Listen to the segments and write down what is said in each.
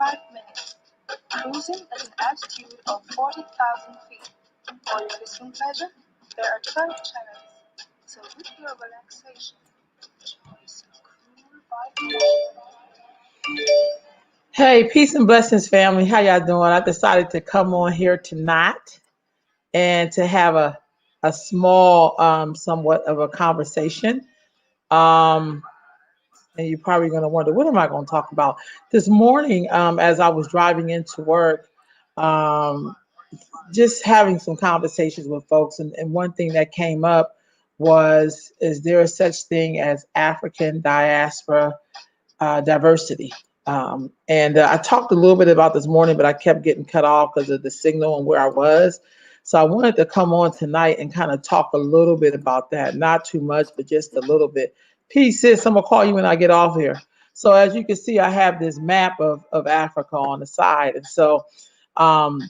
5 minutes, cruising at an altitude of 40,000 feet. For your listening pleasure, there are 12 channels, so with your relaxation, enjoy some cool vibration. Hey, peace and blessings, family. How y'all doing? I decided to come on here tonight and to have a small, somewhat of a conversation. Um, and you're probably going to wonder, what am I going to talk about? This morning, as I was driving into work, um, just having some conversations with folks, and one thing that came up was, is there a such thing as African diaspora diversity? And I talked a little bit about this morning, but I kept getting cut off because of the signal and where I was. So I wanted to come on tonight and kind of talk a little bit about that. Not too much, but just a little bit. Peace, sis. I'm going to call you when I get off here. So as you can see, I have this map of Africa on the side. And so um,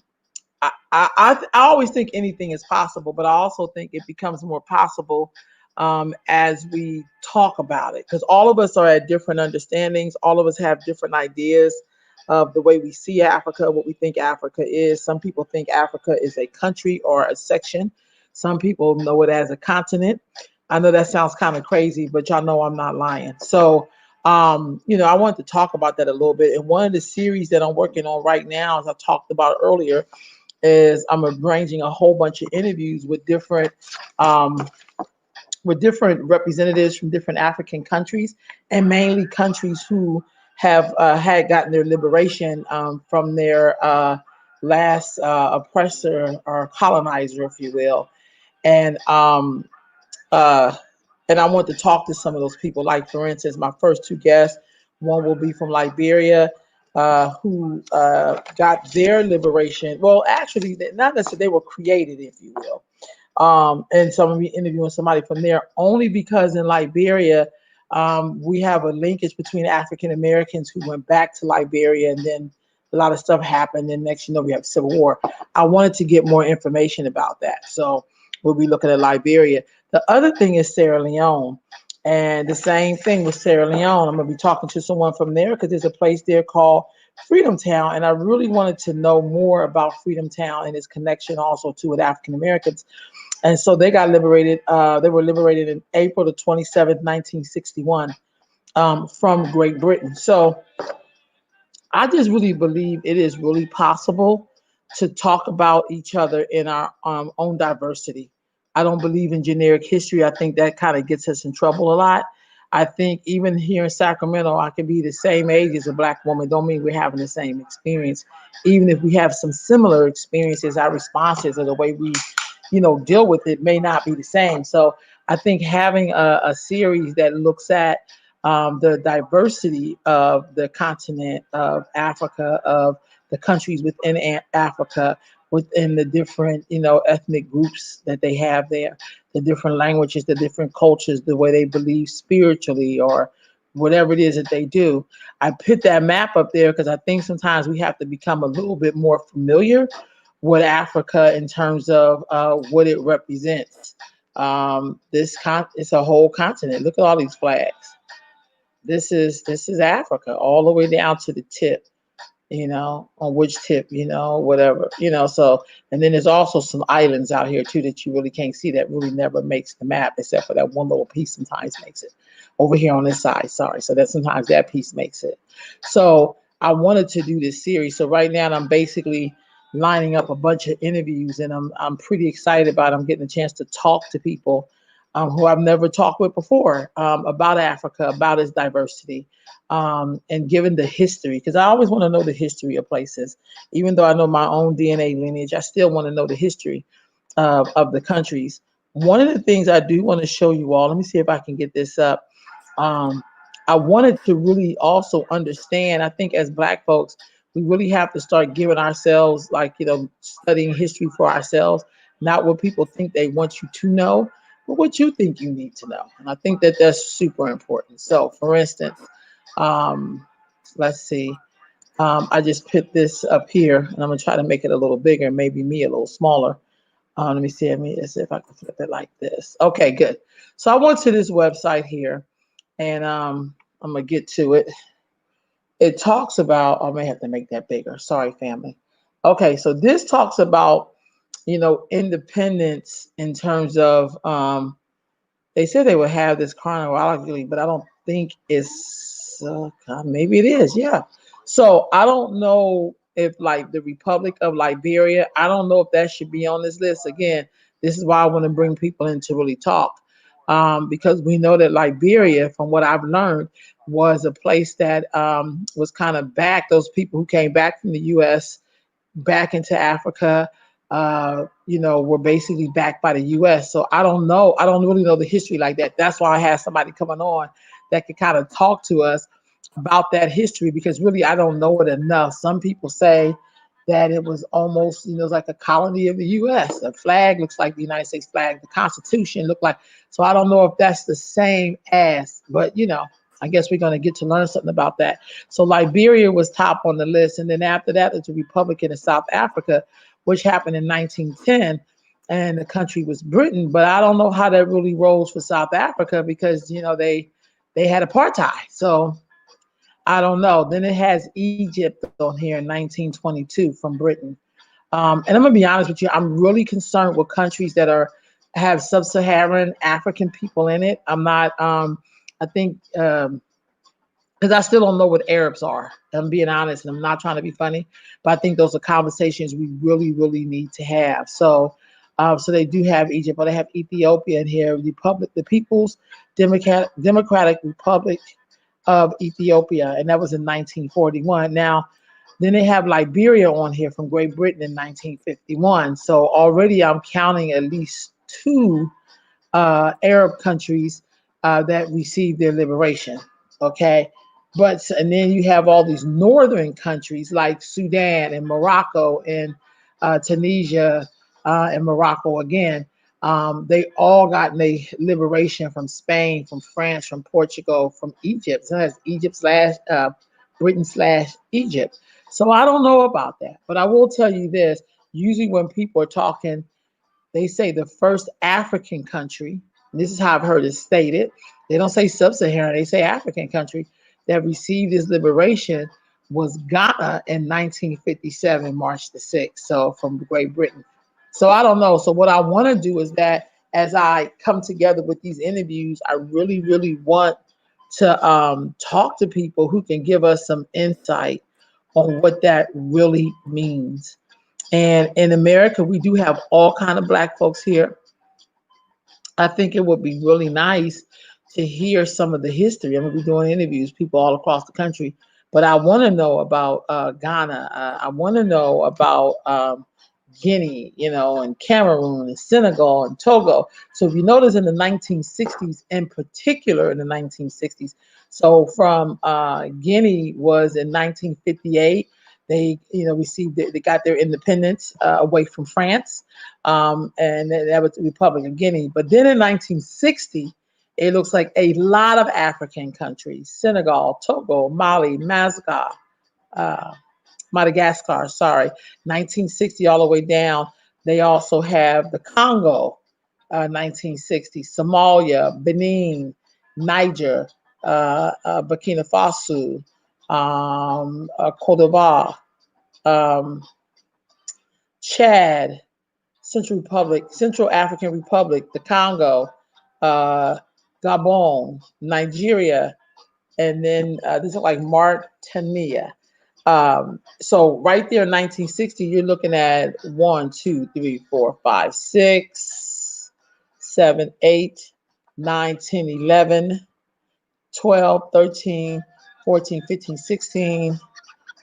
I always think anything is possible, but I also think it becomes more possible as we talk about it, because all of us are at different understandings. All of us have different ideas of the way we see Africa, what we think Africa is. Some people think Africa is a country or a section. Some people know it as a continent. I know that sounds kind of crazy, but y'all know I'm not lying. So, I wanted to talk about that a little bit. And one of the series that I'm working on right now, as I talked about earlier, is I'm arranging a whole bunch of interviews with different representatives from different African countries, and mainly countries who have had gotten their liberation from their last oppressor or colonizer, if you will. And uh, and I want to talk to some of those people. Like, for instance, my first two guests, one will be from Liberia, who got their liberation. Well, actually, not necessarily, they were created, if you will. And so I'm going to be interviewing somebody from there, only because in Liberia, we have a linkage between African Americans who went back to Liberia, and then a lot of stuff happened. And next, we have civil war. I wanted to get more information about that. So we'll be looking at Liberia. The other thing is Sierra Leone. And the same thing with Sierra Leone. I'm going to be talking to someone from there because there's a place there called Freedom Town. And I really wanted to know more about Freedom Town and its connection also to with African Americans. And so they got liberated. They were liberated in April the 27th, 1961, from Great Britain. So I just really believe it is really possible to talk about each other in our own diversity. I don't believe in generic history. I think that kind of gets us in trouble a lot. I think even here in Sacramento, I can be the same age as a Black woman. Don't mean we're having the same experience. Even if we have some similar experiences, our responses or the way we, deal with it may not be the same. So I think having a series that looks at the diversity of the continent of Africa, of the countries within Africa, within the different, ethnic groups that they have there, the different languages, the different cultures, the way they believe spiritually or whatever it is that they do. I put that map up there because I think sometimes we have to become a little bit more familiar with Africa in terms of what it represents. It's a whole continent. Look at all these flags. This is Africa all the way down to the tip, on which tip, whatever, so, and then there's also some islands out here too that you really can't see, that really never makes the map, except for that one little piece sometimes makes it over here on this side. Sorry. So that sometimes that piece makes it. So I wanted to do this series. So right now I'm basically lining up a bunch of interviews, and I'm pretty excited about it. I'm getting a chance to talk to people who I've never talked with before about Africa, about its diversity, and given the history, because I always want to know the history of places. Even though I know my own DNA lineage, I still want to know the history of the countries. One of the things I do want to show you all, let me see if I can get this up. I wanted to really also understand, I think as Black folks, we really have to start giving ourselves, studying history for ourselves, not what people think they want you to know, but what you think you need to know. And I think that that's super important. So for instance, let's see, I just put this up here, and I'm gonna try to make it a little bigger, maybe me a little smaller. Let me see if I can flip it like this. Okay, good. So I went to this website here, and I'm gonna get to it. it talks about, oh, I may have to make that bigger. Sorry, family. Okay, so this talks about, independence in terms of, they said they would have this chronologically, but I don't think it's, God, maybe it is. Yeah. So I don't know if like the Republic of Liberia, I don't know if that should be on this list. Again, this is why I want to bring people in to really talk. Because we know that Liberia, from what I've learned, was a place that was kind of back, those people who came back from the US back into Africa, were basically backed by the US. So I don't know. I don't really know the history like that. That's why I had somebody coming on that could kind of talk to us about that history, because really I don't know it enough. Some people say that it was almost, like a colony of the US. The flag looks like the United States flag. The Constitution looked like. So I don't know if that's the same as, but I guess we're going to get to learn something about that. So Liberia was top on the list. And then after that, it's a republic in South Africa, which happened in 1910. And the country was Britain. But I don't know how that really rolls for South Africa, because, they had apartheid. So I don't know. Then it has Egypt on here in 1922 from Britain. And I'm gonna be honest with you, I'm really concerned with countries that have sub-Saharan African people in it. I'm not. I think because I still don't know what Arabs are. I'm being honest, and I'm not trying to be funny, but I think those are conversations we really, really need to have. So they do have Egypt, but they have Ethiopia in here, the People's Democratic Republic of Ethiopia, and that was in 1941. Now, then they have Liberia on here from Great Britain in 1951. So already I'm counting at least two Arab countries that received their liberation. Okay. And then you have all these northern countries like Sudan and Morocco and Tunisia and Morocco again. They all got their liberation from Spain, from France, from Portugal, from Egypt. So that's Egypt slash Britain slash Egypt. So I don't know about that, but I will tell you this. Usually when people are talking, they say the first African country, and this is how I've heard it stated, they don't say sub-Saharan, they say African country that received its liberation was Ghana in 1957, March the 6th, so from Great Britain. So I don't know. So what I want to do is that as I come together with these interviews, I really, really want to talk to people who can give us some insight on what that really means. And in America, we do have all kind of Black folks here. I think it would be really nice to hear some of the history. I'm going to be doing interviews, people all across the country. But I want to know about Ghana. I want to know about Guinea, and Cameroon and Senegal and Togo. So if you notice in the 1960s, in particular in the 1960s, so from Guinea was in 1958. They, they got their independence away from France, and that was the Republic of Guinea. But then in 1960, it looks like a lot of African countries: Senegal, Togo, Mali, uh, Madagascar. Sorry, 1960 all the way down. They also have the Congo, 1960, Somalia, Benin, Niger, Burkina Faso, Cote d'Ivoire, um, Chad, Central African Republic, the Congo, uh, Gabon, Nigeria, and then this is like Mauritania. So right there, 1960, you're looking at 1, 2, 3, 4, 5, 6, 7, 8, 9, 10, 11, 12, 13, 14, 15, 16,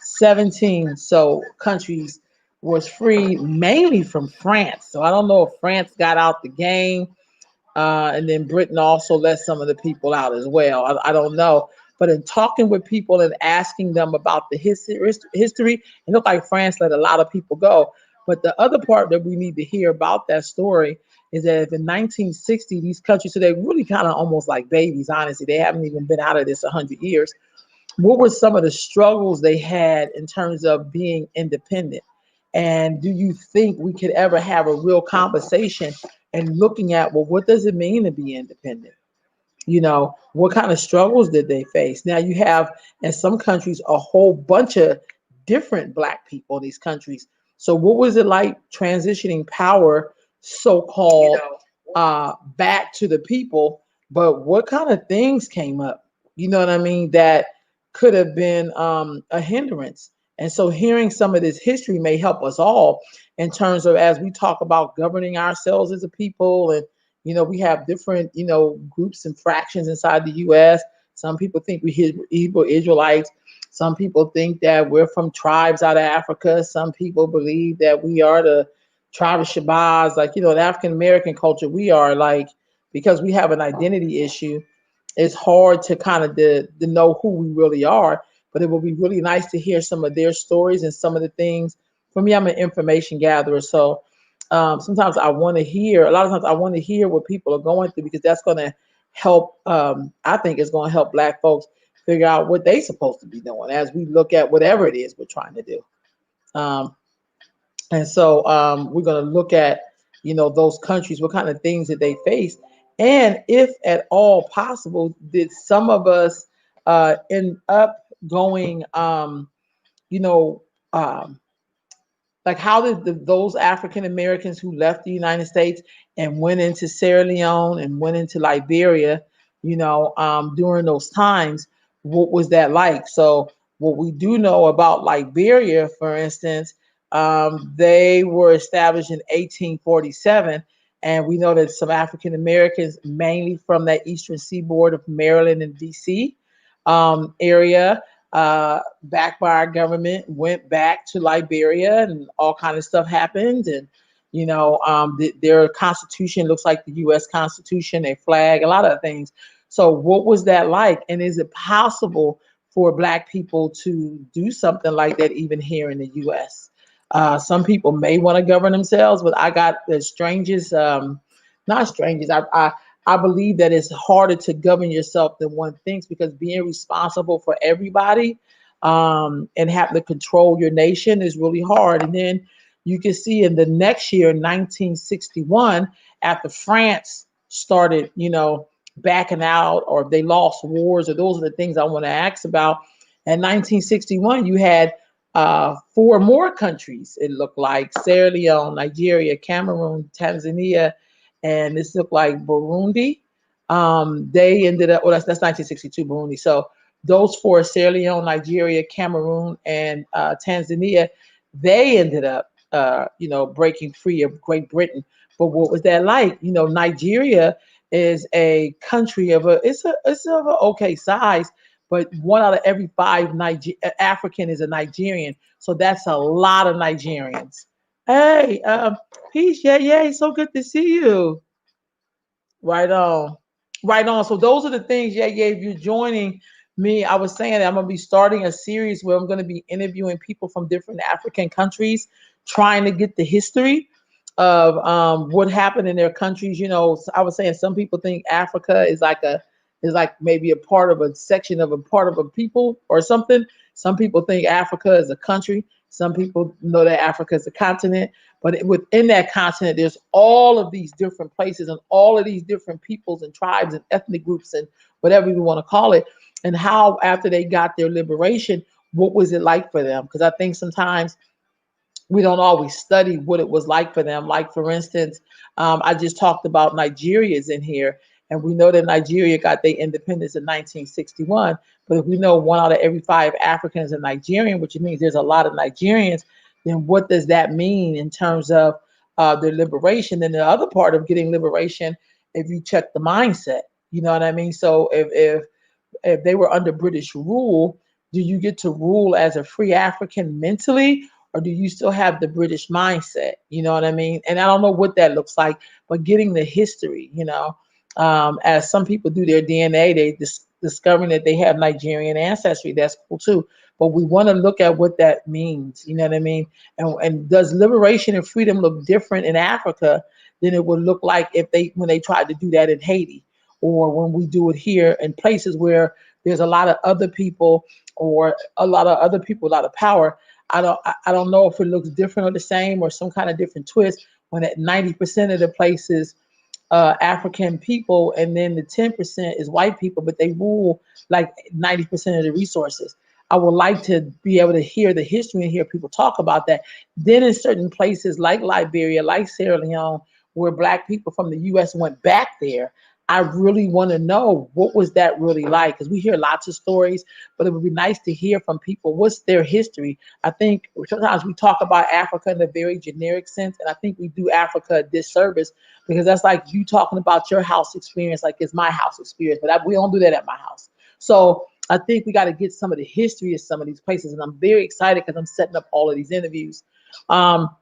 17 so countries was free mainly from France. So I don't know if France got out the game, and then Britain also let some of the people out as well. I don't know. But in talking with people and asking them about the history, it looked like France let a lot of people go. But the other part that we need to hear about that story is that if in 1960, these countries, so they're really kind of almost like babies, honestly. They haven't even been out of this 100 years. What were some of the struggles they had in terms of being independent? And do you think we could ever have a real conversation and looking at, well, what does it mean to be independent? What kind of struggles did they face? Now you have in some countries a whole bunch of different Black people in these countries. So what was it like transitioning power, so-called, back to the people? But what kind of things came up? You know what I mean? That could have been a hindrance. And so hearing some of this history may help us all in terms of as we talk about governing ourselves as a people. And we have different groups and fractions inside the U.S. Some people think we Hebrew Israelites. Some people think that we're from tribes out of Africa. Some people believe that we are the tribe of Shabazz. Like, in African American culture, we are like, because we have an identity issue, it's hard to kind of to know who we really are. But it would be really nice to hear some of their stories and some of the things. For me, I'm an information gatherer. So sometimes I want to hear, a lot of times I want to hear what people are going through, because that's going to help. I think it's going to help Black folks figure out what they're supposed to be doing as we look at whatever it is we're trying to do. Um, and so we're going to look at, those countries, what kind of things that they face. And if at all possible, did some of us end up going, you know, um, like how did those African Americans who left the United States and went into Sierra Leone and went into Liberia, during those times, what was that like? So what we do know about Liberia, for instance, they were established in 1847, and we know that some African Americans, mainly from that eastern seaboard of Maryland and DC area, backed by our government, went back to Liberia, and all kind of stuff happened. And their constitution looks like the U.S. Constitution, their flag, a lot of things. So, what was that like? And is it possible for Black people to do something like that, even here in the U.S.? Some people may want to govern themselves, but I got the strangest, not strangest. I believe that it's harder to govern yourself than one thinks, because being responsible for everybody and having to control your nation is really hard. And then you can see in the next year, 1961, after France started, backing out, or they lost wars, or those are the things I want to ask about. In 1961, you had four more countries, it looked like: Sierra Leone, Nigeria, Cameroon, Tanzania, and this looked like Burundi. They ended up, well, that's 1962, Burundi. So those four, Sierra Leone, Nigeria, Cameroon, and Tanzania, they ended up, breaking free of Great Britain. But what was that like? Nigeria is a country of it's of a okay size, but one out of every five African is a Nigerian. So that's a lot of Nigerians. Hey, peace, yeah, yeah, so good to see you. Right on. Right on. So those are the things, yeah, yeah. If you're joining me, I was saying that I'm gonna be starting a series where I'm gonna be interviewing people from different African countries, trying to get the history of what happened in their countries. I was saying some people think Africa is like maybe a part of a section of a part of a people or something. Some people think Africa is a country. Some people know that Africa is a continent. But within that continent, there's all of these different places and all of these different peoples and tribes and ethnic groups and whatever you want to call it. And how, after they got their liberation, what was it like for them? Because I think sometimes we don't always study what it was like for them. Like, for instance, I just talked about Nigeria's in here, and we know that Nigeria got their independence in 1961. But if we know one out of every five Africans are Nigerian, which means there's a lot of Nigerians, then what does that mean in terms of their liberation? And the other part of getting liberation, if you check the mindset, you know what I mean? So if they were under British rule, do you get to rule as a free African mentally, or do you still have the British mindset? You know what I mean? And I don't know what that looks like, but getting the history, as some people do their DNA, they discovering that they have Nigerian ancestry. That's cool too. But we want to look at what that means. You know what I mean? And does liberation and freedom look different in Africa than it would look like if when they tried to do that in Haiti, or when we do it here in places where there's a lot of other people, or a lot of other people, a lot of power. I don't know if it looks different or the same, or some kind of different twist, when at 90% of the places African people, and then the 10% is white people, but they rule like 90% of the resources. I would like to be able to hear the history and hear people talk about that. Then in certain places like Liberia, like Sierra Leone, where black people from the US went back there, I really want to know what was that really like, because we hear lots of stories, but it would be nice to hear from people what's their history. I think sometimes we talk about Africa in a very generic sense, and I think we do Africa a disservice, because that's like you talking about your house experience like it's my house experience, but we don't do that at my house. So I think we got to get some of the history of some of these places, and I'm very excited because I'm setting up all of these interviews. Um,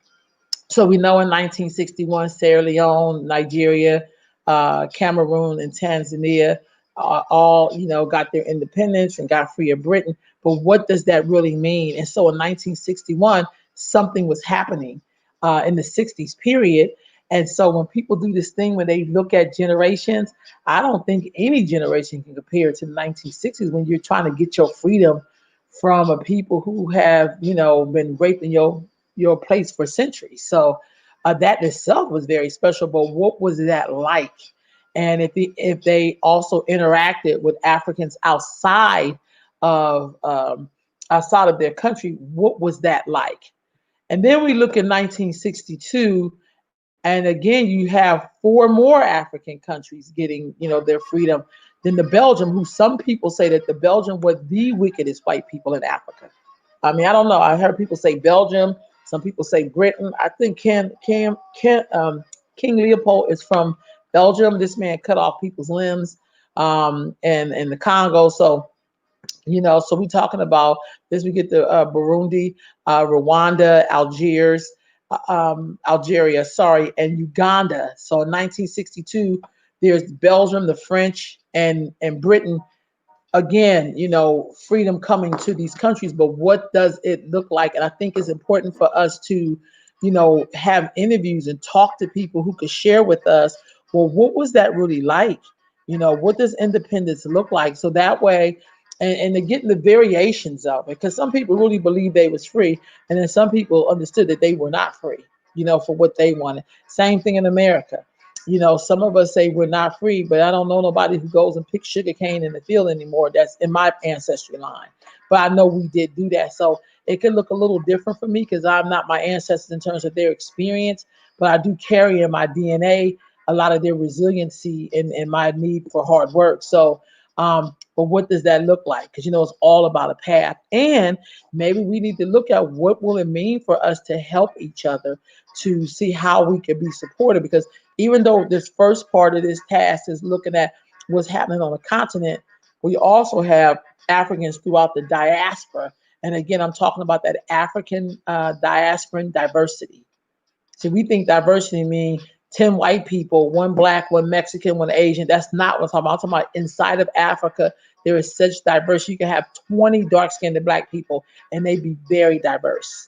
so we know in 1961, Sierra Leone, Nigeria, Cameroon, and Tanzania all, got their independence and got free of Britain. But what does that really mean? And so in 1961, something was happening in the 60s period. And so when people do this thing, when they look at generations, I don't think any generation can compare to the 1960s when you're trying to get your freedom from a people who have, been raping your place for centuries. So that itself was very special. But what was that like? And if they also interacted with Africans of outside of their country, what was that like? And then we look at 1962, and again you have four more African countries getting, their freedom. Then the Belgium, who some people say that the Belgium were the wickedest white people in Africa. I mean, I don't know. I heard people say Belgium. Some people say Britain. I think King Leopold is from Belgium. This man cut off people's limbs and in the Congo. So so we're talking about this. We get to Burundi, Rwanda, Algeria, sorry, and Uganda. So in 1962, there's Belgium, the French, and Britain. Again, freedom coming to these countries, but what does it look like? And I think it's important for us to, have interviews and talk to people who could share with us, well, what was that really like? What does independence look like? So that way, and to get the variations of it, because some people really believe they was free, and then some people understood that they were not free, for what they wanted. Same thing in America. Some of us say we're not free, but I don't know nobody who goes and picks sugar cane in the field anymore. That's in my ancestry line. But I know we did do that. So it could look a little different for me because I'm not my ancestors in terms of their experience, but I do carry in my DNA a lot of their resiliency and my need for hard work. So, but what does that look like? Because, it's all about a path. And maybe we need to look at what will it mean for us to help each other to see how we can be supported. Because even though this first part of this task is looking at what's happening on the continent, we also have Africans throughout the diaspora. And again, I'm talking about that African diasporan diversity. So we think diversity means 10 white people, one black, one Mexican, one Asian. That's not what I'm talking about. I'm talking about inside of Africa, there is such diversity. You can have 20 dark-skinned black people and they be very diverse.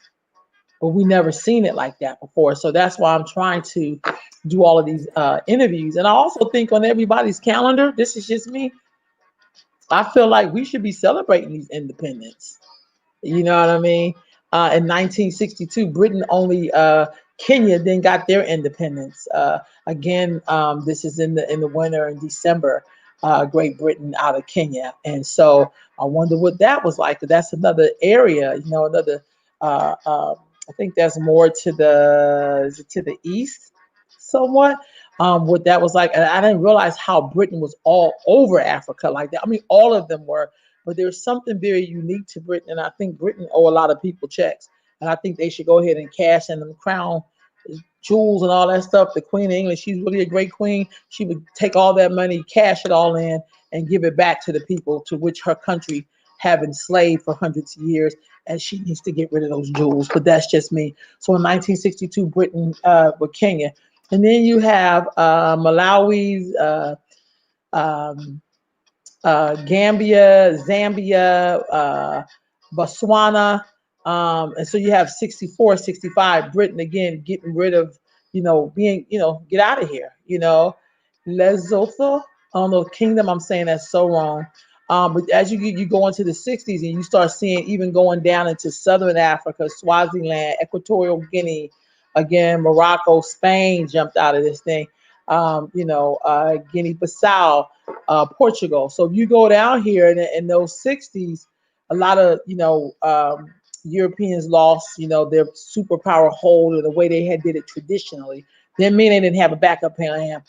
But we never seen it like that before. So that's why I'm trying to do all of these interviews. And I also think on everybody's calendar, this is just me, I feel like we should be celebrating these independence. You know what I mean? In 1962, Britain only Kenya then got their independence. Again, this is in the winter in December. Great Britain out of Kenya, and so I wonder what that was like. 'Cause that's another area, another. I think that's more to the east, somewhat. What that was like, and I didn't realize how Britain was all over Africa like that. I mean, all of them were, but there's something very unique to Britain, and I think Britain owe a lot of people checks, and I think they should go ahead and cash in them crown jewels and all that stuff. The Queen of England, she's really a great queen. She would take all that money, cash it all in, and give it back to the people to which her country have enslaved for hundreds of years, and she needs to get rid of those jewels. But that's just me. So in 1962, Britain with Kenya, and then you have Malawi's. Um, Gambia, Zambia, Botswana. And so you have 64, 65, Britain again getting rid of, get out of here, Lesotho. I don't know, Kingdom, I'm saying that's so wrong. But as you go into the 60s and you start seeing even going down into Southern Africa, Swaziland, Equatorial Guinea, again, Morocco, Spain jumped out of this thing. Guinea-Bissau, Portugal. So if you go down here in those 60s, a lot of, Europeans lost, their superpower hold or the way they had did it traditionally. Didn't mean they didn't have a backup plan.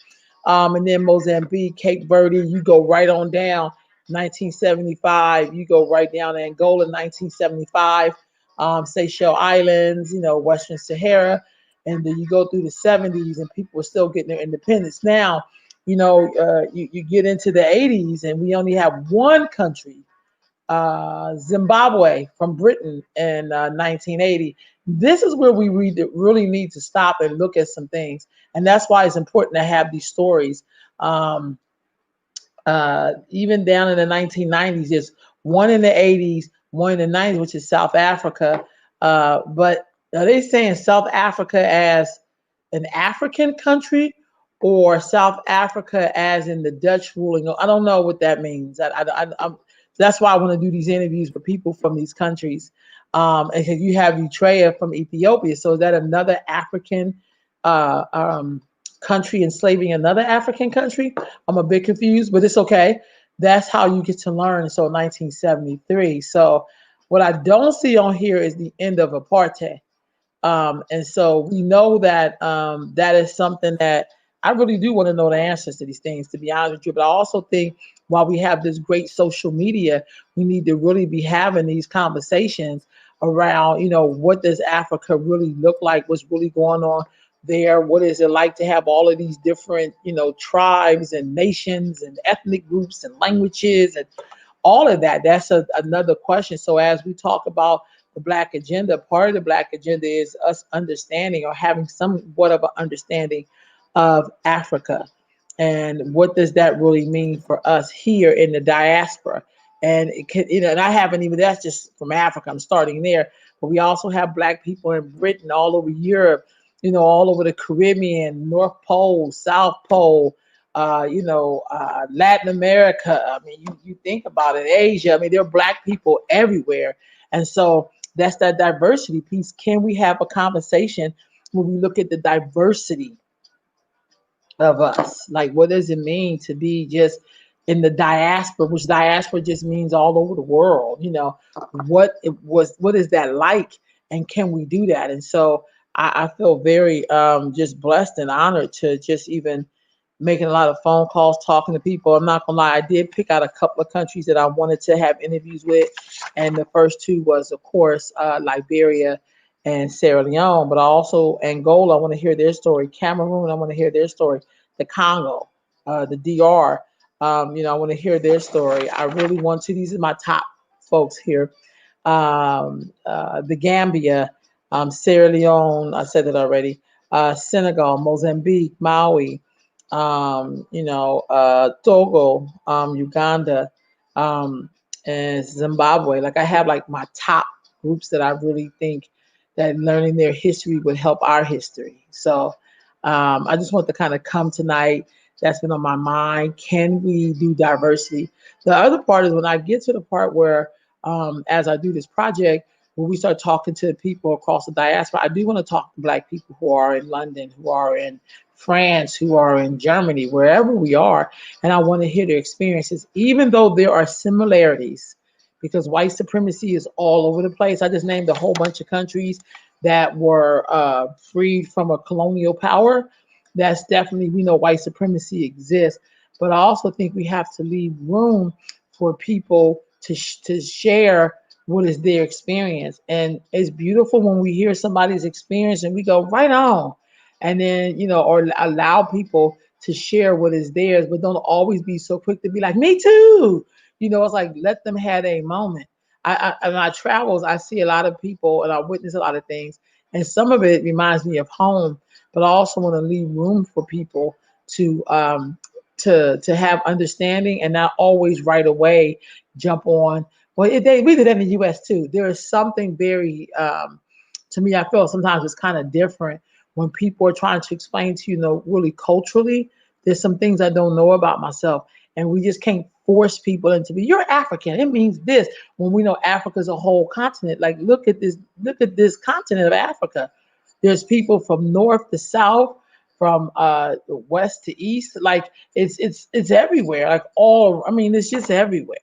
And then Mozambique, Cape Verde, you go right on down. 1975, you go right down to Angola, 1975, Seychelles Islands, Western Sahara, and then you go through the 70s, and people are still getting their independence. Now, you get into the 80s, and we only have one country, Zimbabwe from Britain in 1980. This is where we really need to stop and look at some things, and that's why it's important to have these stories. Um, Even down in the 1990s, there's one in the 80s, one in the 90s, which is South Africa. But are they saying South Africa as an African country or South Africa as in the Dutch ruling? I don't know what that means. That's why I want to do these interviews with people from these countries. And you have Eritrea from Ethiopia. So is that another African uh, um, country enslaving another African country? I'm a bit confused, but it's okay. That's how you get to learn. So 1973. So what I don't see on here is the end of apartheid. And so we know that that is something that I really do want to know the answers to these things, to be honest with you. But I also think while we have this great social media, we need to really be having these conversations around, what does Africa really look like? What's really going on there? What is it like to have all of these different, tribes and nations and ethnic groups and languages and all of that? That's another question. So as we talk about the Black agenda, part of the Black agenda is us understanding or having somewhat of an understanding of Africa and what does that really mean for us here in the diaspora. And it can, and I haven't even, that's just from Africa, I'm starting there, but we also have Black people in Britain, all over Europe, all over the Caribbean, North Pole, South Pole, Latin America. I mean, you think about it, Asia. I mean, there are Black people everywhere. And so that's that diversity piece. Can we have a conversation when we look at the diversity of us? Like, what does it mean to be just in the diaspora, which diaspora just means all over the world? What is that like? And can we do that? And so I feel very just blessed and honored to just even making a lot of phone calls, talking to people. I'm not gonna lie, I did pick out a couple of countries that I wanted to have interviews with, and the first two was, of course, Liberia and Sierra Leone, but also Angola. I want to hear their story. Cameroon, I want to hear their story. The Congo, the DR, I want to hear their story. I really want to. These are my top folks here. The Gambia, Sierra Leone, I said that already. Senegal, Mozambique, Maui, Togo, Uganda, um, and Zimbabwe. Like I have like my top groups that I really think that learning their history would help our history. So I just want to kind of come tonight. That's been on my mind. Can we do diversity? The other part is when I get to the part where, as I do this project, when we start talking to people across the diaspora, I do want to talk to Black people who are in London, who are in France, who are in Germany, wherever we are, and I want to hear their experiences, even though there are similarities, because white supremacy is all over the place. I just named a whole bunch of countries that were freed from a colonial power. That's definitely, we know white supremacy exists, but I also think we have to leave room for people to share what is their experience. And it's beautiful when we hear somebody's experience and we go, right on. And then, or allow people to share what is theirs, but don't always be so quick to be like, me too. It's like, let them have a moment. In my travels, I see a lot of people and I witness a lot of things. And some of it reminds me of home, but I also want to leave room for people to to have understanding and not always right away jump on. Well, we did that in the U.S. too. There is something very, to me, I feel sometimes it's kind of different when people are trying to explain to really culturally. There's some things I don't know about myself, and we just can't force people into you're African. It means this when we know Africa is a whole continent. Like look at this continent of Africa. There's people from north to south, from west to east. Like it's everywhere. Like all, I mean, it's just everywhere.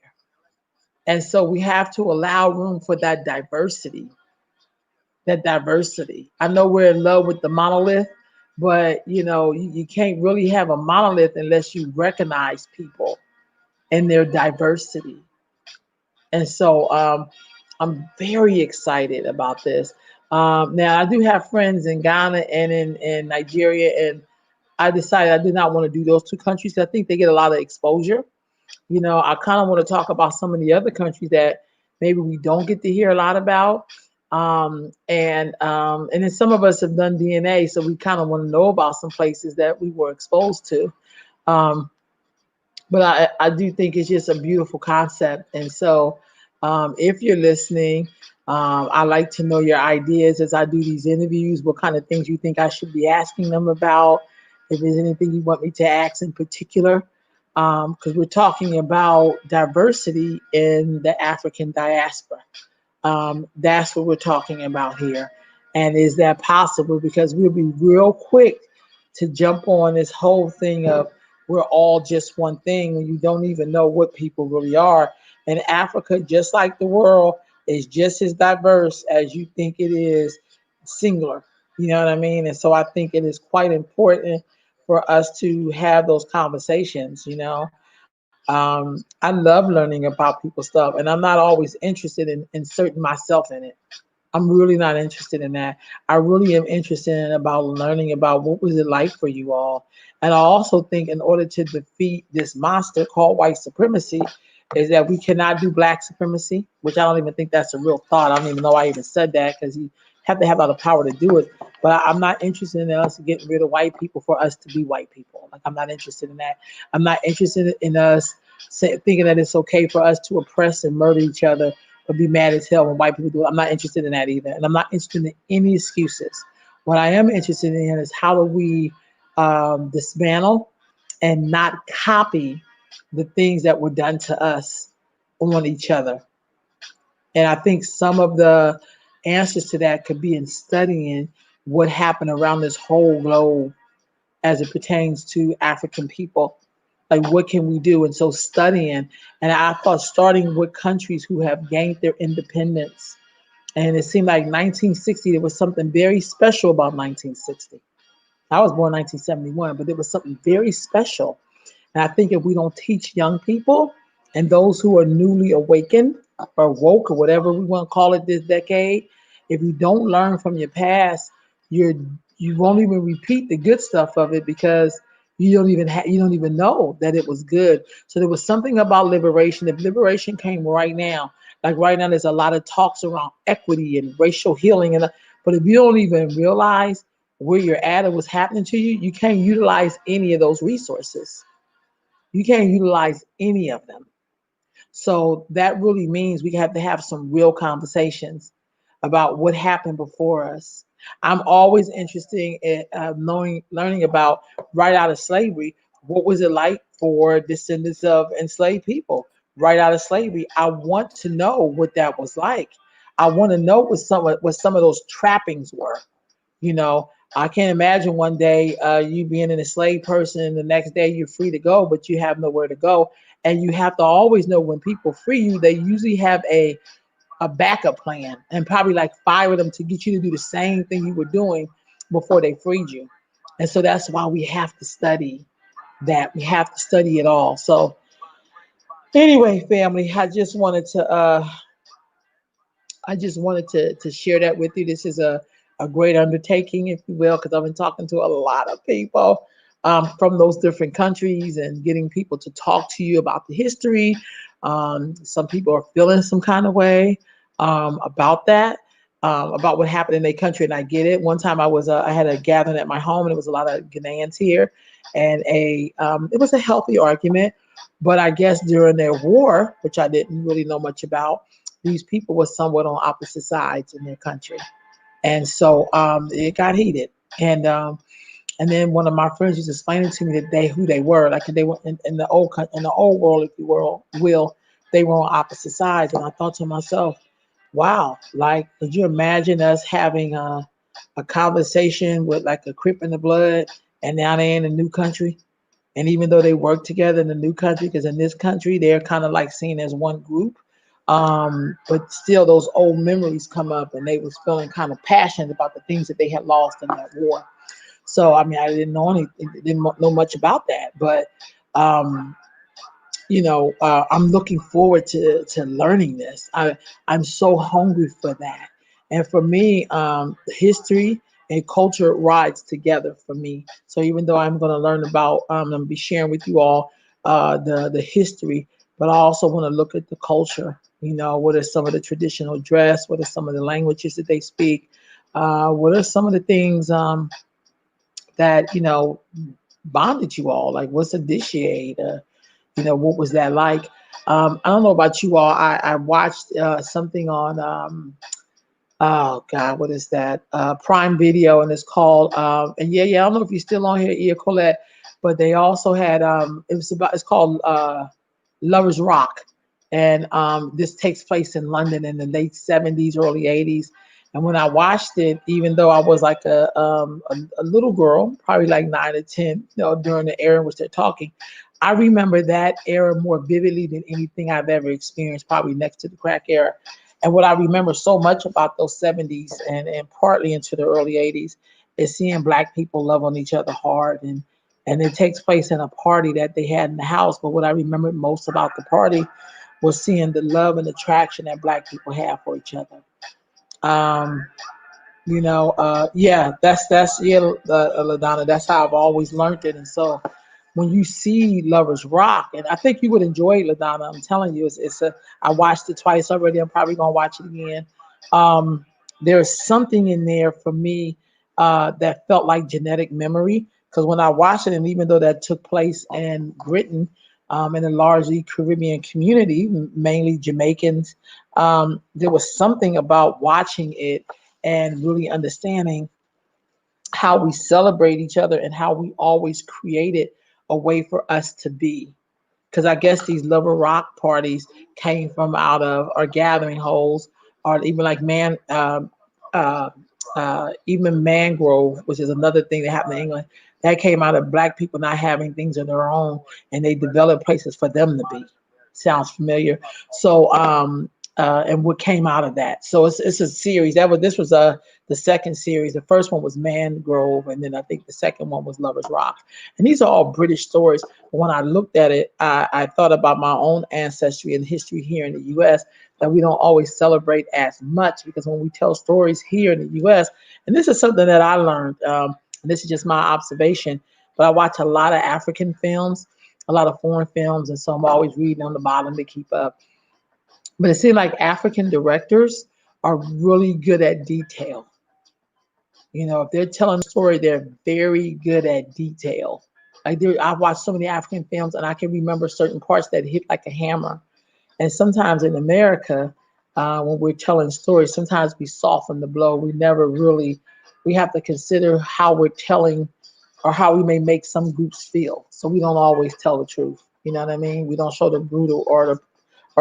And so we have to allow room for that diversity. That diversity. I know we're in love with the monolith, but you can't really have a monolith unless you recognize people and their diversity. And so I'm very excited about this. Now, I do have friends in Ghana and in Nigeria, and I decided I did not want to do those two countries. I think they get a lot of exposure. I kind of want to talk about some of the other countries that maybe we don't get to hear a lot about. And then some of us have done DNA, so we kind of want to know about some places that we were exposed to. Um, but I do think it's just a beautiful concept. And so if you're listening, I like to know your ideas as I do these interviews, what kind of things you think I should be asking them about, if there's anything you want me to ask in particular, because we're talking about diversity in the African diaspora. That's what we're talking about here. And is that possible? Because we'll be real quick to jump on this whole thing of we're all just one thing when you don't even know what people really are. And Africa, just like the world, is just as diverse as you think it is singular. You know what I mean? And so I think it is quite important for us to have those conversations, I love learning about people's stuff, and I'm not always interested in inserting myself in it. I'm really not interested in that. I really am interested in about learning about what was it like for you all. And I also think in order to defeat this monster called white supremacy, is that we cannot do black supremacy, which I don't even think that's a real thought. I don't even know I even said that because you have to have a lot of power to do it. But I'm not interested in us getting rid of white people for us to be white people. Like I'm not interested in that. I'm not interested in us thinking that it's okay for us to oppress and murder each other or be mad as hell when white people do it. I'm not interested in that either. And I'm not interested in any excuses. What I am interested in is how do we dismantle and not copy the things that were done to us on each other. And I think some of the answers to that could be in studying what happened around this whole globe as it pertains to African people. Like, what can we do? And so, studying, and I thought starting with countries who have gained their independence. And it seemed like 1960, there was something very special about 1960. I was born 1971, but there was something very special. And I think if we don't teach young people and those who are newly awakened or woke or whatever we want to call it this decade, if you don't learn from your past, you're you won't even repeat the good stuff of it because you don't even know that it was good. So there was something about liberation. If liberation came right now, like right now, there's a lot of talks around equity and racial healing, but if you don't even realize where you're at or what's happening to you, you can't utilize any of those resources. You can't utilize any of them. So that really means we have to have some real conversations about what happened before us. I'm always interested in learning about right out of slavery. What was it like for descendants of enslaved people right out of slavery? I want to know what that was like. I want to know what some of those trappings were. You know, I can't imagine one day you being an enslaved person and the next day you're free to go, but you have nowhere to go. And you have to always know when people free you, they usually have a backup plan and probably like fire them to get you to do the same thing you were doing before they freed you. And so that's why we have to study that. We have to study it all. So anyway, family, I just wanted to share that with you. This is a great undertaking, if you will, because I've been talking to a lot of people from those different countries and getting people to talk to you about the history. Some people are feeling some kind of way about that, about what happened in their country, and I get it. One time I had a gathering at my home, and it was a lot of Ghanaians here, and it was a healthy argument. But I guess during their war, which I didn't really know much about, these people were somewhat on opposite sides in their country, and so it got heated. And then one of my friends was explaining to me that who they were, like they were in the old world, if you will, they were on opposite sides. And I thought to myself, wow, like could you imagine us having a conversation with like a Crip in the Blood and now they're in a new country. And even though they work together in the new country, because in this country they're kind of like seen as one group, but still those old memories come up, and they was feeling kind of passionate about the things that they had lost in that war. So I mean, I didn't know know much about that, but um, I'm looking forward to learning this. I'm so hungry for that. And for me, history and culture rides together for me. So even though I'm going to learn about, I'm going to be sharing with you all the history, but I also want to look at the culture. What are some of the traditional dress? What are some of the languages that they speak? What are some of the things that bonded you all? Like, what's a dish you ate? What was that like? I don't know about you all. I watched something on, oh God, what is that? Prime Video, and it's called, and yeah, I don't know if you're still on here, Ia Colette, but they also had, it's called Lovers Rock. And this takes place in London in the late 70s, early 80s. And when I watched it, even though I was like a little girl, probably like 9 or 10, during the era in which they're talking, I remember that era more vividly than anything I've ever experienced, probably next to the crack era. And what I remember so much about those 70s and partly into the early 80s is seeing Black people love on each other hard. And it takes place in a party that they had in the house. But what I remember most about the party was seeing the love and attraction that Black people have for each other. Um, yeah, that's yeah, LaDonna. That's how I've always learned it. And so when you see Lovers Rock, and I think you would enjoy it, LaDonna. I'm telling you, I watched it twice already. I'm probably gonna watch it again. Um, there's something in there for me that felt like genetic memory, because when I watched it, and even though that took place in Britain, in a largely Caribbean community, mainly Jamaicans, there was something about watching it and really understanding how we celebrate each other and how we always created a way for us to be. Because I guess these Lover Rock parties came from out of our gathering holes, or even like uh, even Mangrove, which is another thing that happened in England. That came out of Black people not having things of their own, and they developed places for them to be. Sounds familiar? So, and what came out of that? So it's a series. This was the second series. The first one was Mangrove, and then I think the second one was Lovers Rock. And these are all British stories. But when I looked at it, I thought about my own ancestry and history here in the U.S. that we don't always celebrate as much, because when we tell stories here in the U.S., and this is something that I learned, and this is just my observation, but I watch a lot of African films, a lot of foreign films, and so I'm always reading on the bottom to keep up. But it seems like African directors are really good at detail. If they're telling a story, they're very good at detail. I've watched so many African films, and I can remember certain parts that hit like a hammer. And sometimes in America, when we're telling stories, sometimes we soften the blow. We never really, we have to consider how we're telling, or how we may make some groups feel. So we don't always tell the truth. You know what I mean? We don't show the brutal or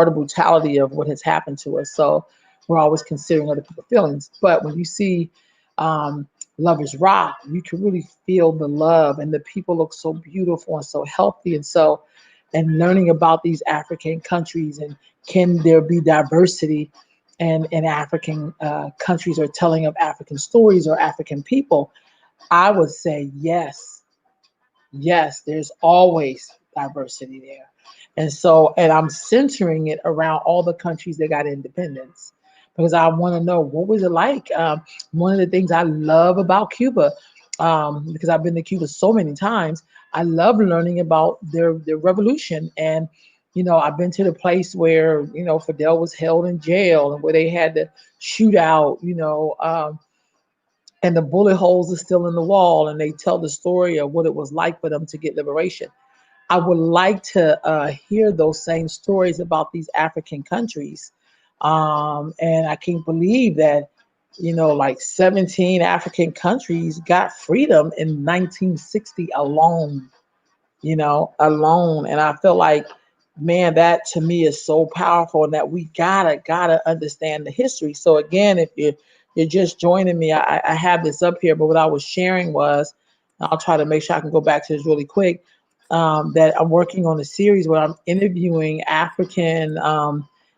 the brutality of what has happened to us. So we're always considering other people's feelings. But when you see um, Lovers Rock, you can really feel the love, and the people look so beautiful and so healthy, and learning about these African countries, and can there be diversity in African countries, or telling of African stories or African people. I would say yes. Yes, there's always diversity there. And I'm centering it around all the countries that got independence, because I want to know, what was it like. One of the things I love about Cuba, because I've been to Cuba so many times, I love learning about their revolution. And I've been to the place where Fidel was held in jail, and where they had to shoot out, and the bullet holes are still in the wall, and they tell the story of what it was like for them to get liberation. I would like to hear those same stories about these African countries. And I can't believe that, like 17 African countries got freedom in 1960 alone, alone. And I feel like, man, that to me is so powerful, and that we gotta understand the history. So again, if you're just joining me, I have this up here, but what I was sharing was, I'll try to make sure I can go back to this really quick. That I'm working on a series where I'm interviewing African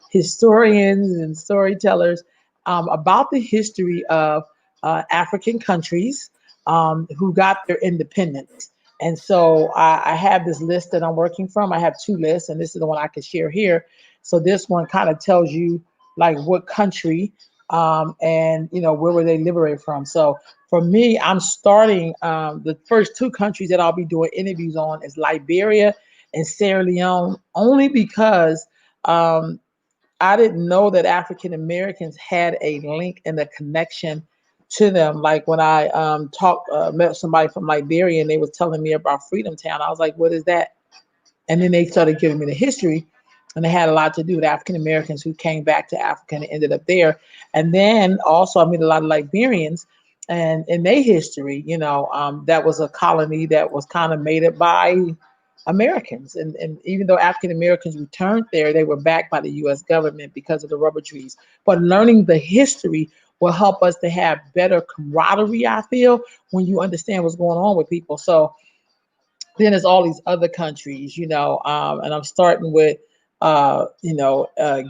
historians and storytellers about the history of African countries who got their independence. And so I have this list that I'm working from. I have two lists, and this is the one I can share here. So this one kind of tells you like what country and where were they liberated from. So for me, I'm starting the first two countries that I'll be doing interviews on is Liberia and Sierra Leone, only because um, I didn't know that African Americans had a link and a connection to them. Like when I met somebody from Liberia and they was telling me about Freedom Town, I was like, "What is that?" And then they started giving me the history, and it had a lot to do with African Americans who came back to Africa and ended up there. And then also I met a lot of Liberians, and in their history, that was a colony that was kind of made up by Americans. And even though African Americans returned there, they were backed by the U.S. government because of the rubber trees. But learning the history will help us to have better camaraderie, I feel, when you understand what's going on with people. So then there's all these other countries, and I'm starting with,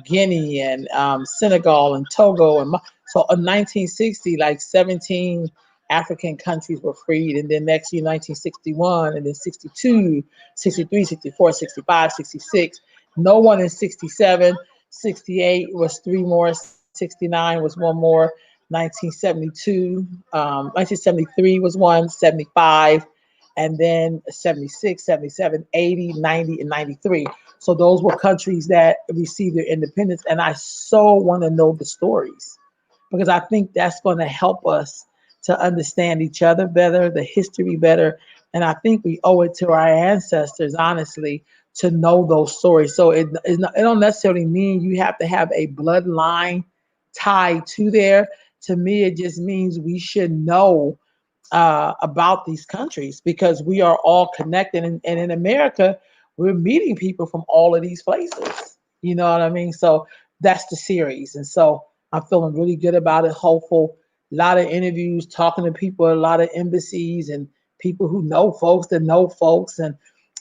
Guinea and Senegal and Togo. So in 1960, like 17 African countries were freed. And then next year, 1961, and then 62, 63, 64, 65, 66. No one in 67. 68 was three more. 69 was one more. 1972, 1973 was one. 75, and then 76, 77, 80, 90, and 93. So those were countries that received their independence. And I so want to know the stories because I think that's going to help us to understand each other better, the history better. And I think we owe it to our ancestors, honestly, to know those stories. So it don't necessarily mean you have to have a bloodline tied to there. To me, it just means we should know about these countries because we are all connected. And in America, we're meeting people from all of these places. You know what I mean? So that's the series. And so I'm feeling really good about it, hopeful. A lot of interviews, talking to people at a lot of embassies and people who know folks that know folks. And,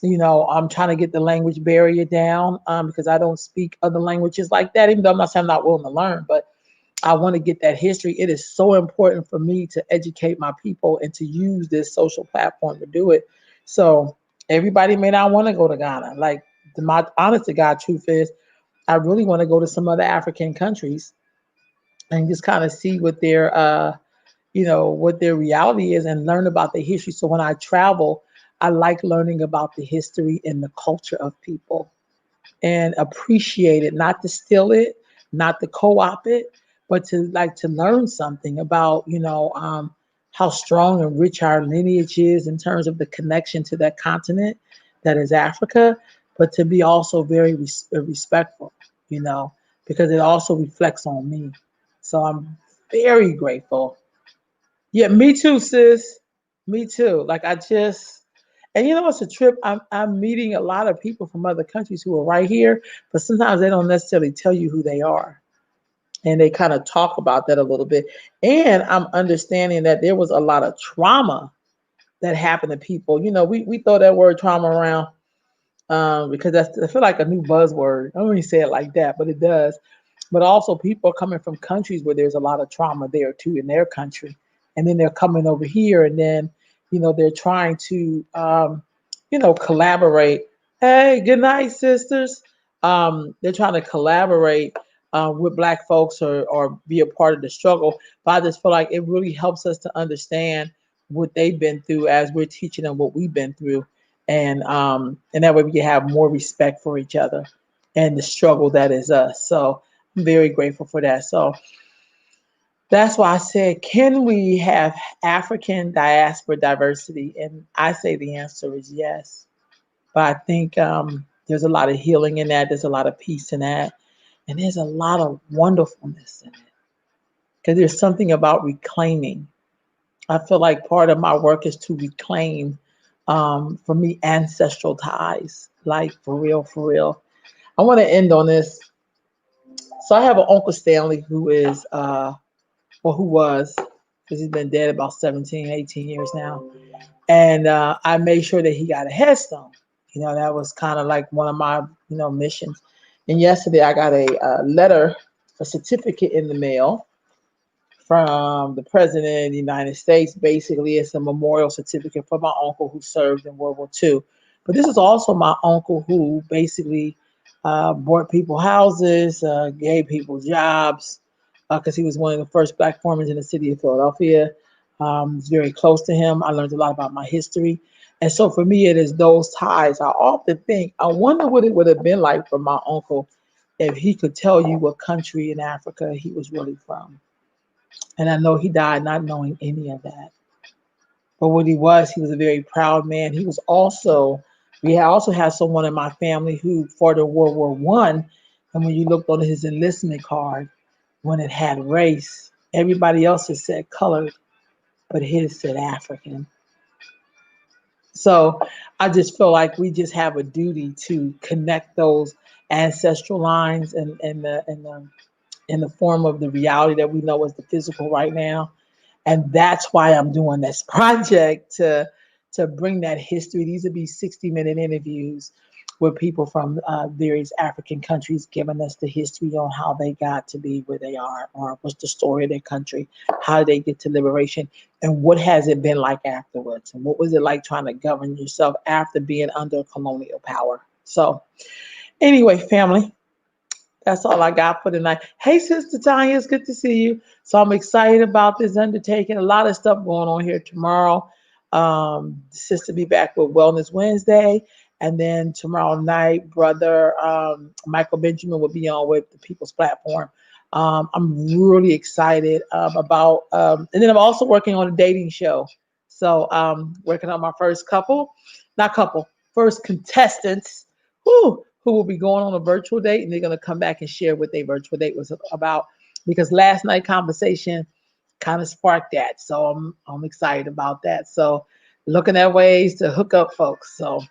I'm trying to get the language barrier down because I don't speak other languages like that, even though I'm not saying I'm not willing to learn. But I want to get that history. It is so important for me to educate my people and to use this social platform to do it. So everybody may not want to go to Ghana. Like my honest to God truth is, I really want to go to some other African countries and just kind of see what their reality is and learn about the history. So when I travel, I like learning about the history and the culture of people and appreciate it, not to steal it, not to co-opt it, but to learn something about, how strong and rich our lineage is in terms of the connection to that continent that is Africa, but to be also very respectful, you know, because it also reflects on me. So I'm very grateful. Yeah, me too, sis. Me too. Like I just, and it's a trip. I'm meeting a lot of people from other countries who are right here, but sometimes they don't necessarily tell you who they are. And they kind of talk about that a little bit. And I'm understanding that there was a lot of trauma that happened to people. We throw that word trauma around because I feel like a new buzzword. I don't even say it like that, but it does. But also, people are coming from countries where there's a lot of trauma there too in their country, and then they're coming over here, and then they're trying to collaborate. Hey, good night, sisters. They're trying to collaborate with Black folks or be a part of the struggle. But I just feel like it really helps us to understand what they've been through as we're teaching them what we've been through, and that way we can have more respect for each other and the struggle that is us. So I'm very grateful for that. So that's why I said, can we have African diaspora diversity? And I say the answer is yes. But I think there's a lot of healing in that. There's a lot of peace in that. And there's a lot of wonderfulness in it. Because there's something about reclaiming. I feel like part of my work is to reclaim, for me, ancestral ties. Like, for real, for real. I want to end on this. So I have an Uncle Stanley who is, who was, because he's been dead about 17, 18 years now. And I made sure that he got a headstone. That was kind of like one of my missions. And yesterday I got a certificate in the mail from the President of the United States. Basically, it's a memorial certificate for my uncle who served in World War II. But this is also my uncle who basically bought people houses, gave people jobs, because he was one of the first black foremen in the city of Philadelphia. It's very close to him. I learned a lot about my history. And so for me, it is those ties. I often think, I wonder what it would have been like for my uncle if he could tell you what country in Africa he was really from. And I know he died not knowing any of that. But what he was a very proud man. We also had someone in my family who fought in World War One. And when you looked on his enlistment card, when it had race, everybody else's said colored, but his said African. So I just feel like we just have a duty to connect those ancestral lines in the form of the reality that we know is the physical right now. And that's why I'm doing this project to bring that history. These would be 60-minute interviews with people from various African countries, giving us the history on how they got to be where they are, or what's the story of their country, how did they get to liberation, and what has it been like afterwards, and what was it like trying to govern yourself after being under colonial power. So anyway, family, that's all I got for tonight. Hey, Sister Tanya, it's good to see you. So I'm excited about this undertaking. A lot of stuff going on here tomorrow. Sister be back with Wellness Wednesday. And then tomorrow night, Brother Michael Benjamin will be on with the People's Platform. I'm really excited and then I'm also working on a dating show. So working on my first contestants who will be going on a virtual date, and they're going to come back and share what their virtual date was about, because last night conversation kind of sparked that. So I'm excited about that. So looking at ways to hook up folks. So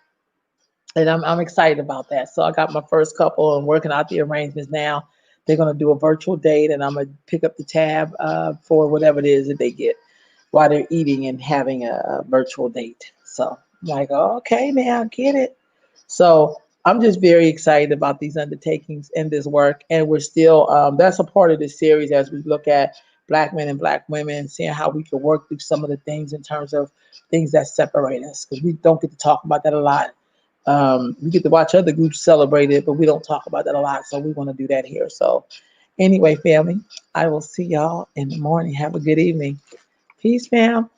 and I'm excited about that. So I got my first couple and working out the arrangements now. They're going to do a virtual date, and I'm going to pick up the tab for whatever it is that they get while they're eating and having a virtual date. So I'm like, oh, okay, now I get it. So I'm just very excited about these undertakings and this work. And we're still, that's a part of this series as we look at Black men and Black women, seeing how we can work through some of the things in terms of things that separate us, because we don't get to talk about that a lot. We get to watch other groups celebrate it, but we don't talk about that a lot. So we want to do that here. So anyway, family, I will see y'all in the morning. Have a good evening. Peace, fam.